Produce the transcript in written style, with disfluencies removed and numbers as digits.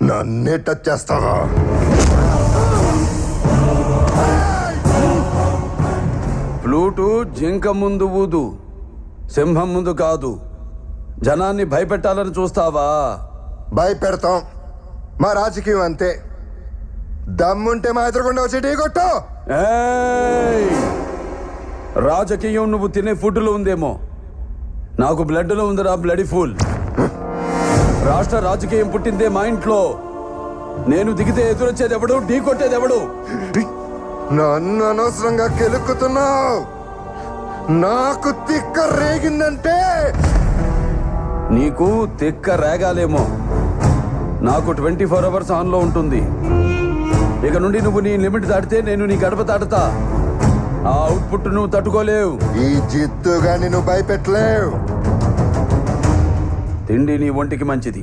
నన్నే టచ్ చేస్తావా? ఫ్లూటు జింక ముందు ఊదు, సింహం ముందు కాదు. జనాన్ని భయపెట్టాలని చూస్తావా? భయపెడతాం. మా రాజకీయం అంతే. దమ్ముంటే మా ఎదురుకుండా వచ్చి టీ కొట్టు. ఏయ్! రాజకీయం నువ్వు తినే ఫుడ్లో ఉందేమో, నాకు బ్లడ్లో ఉందిరా బ్లడీ ఫుల్. రాష్ట్ర రాజకీయం పుట్టిందే మా ఇంట్లో. నేను దిగితే ఎదురొచ్చేది ఎవడు, ఢీ కొట్టేది ఎవడు? నన్ను అనవసరంగా కెలుక్కుతున్నావు. నాకు తిక్క రేగిందంటే నీకు తిక్క రేగాలేమో, నాకు 24 అవర్స్ ఆన్లో ఉంటుంది. ఇక నుండి నువ్వు నీ లిమిట్ దాటితే నేను నీ గడప దాటుతా. ఆ అవుట్పుట్ నువ్వు తట్టుకోలేవు. ఈ జిత్తుగాని నువ్వు భయపెట్టలేవు. తిండి నీ ఒంటికి మంచిది,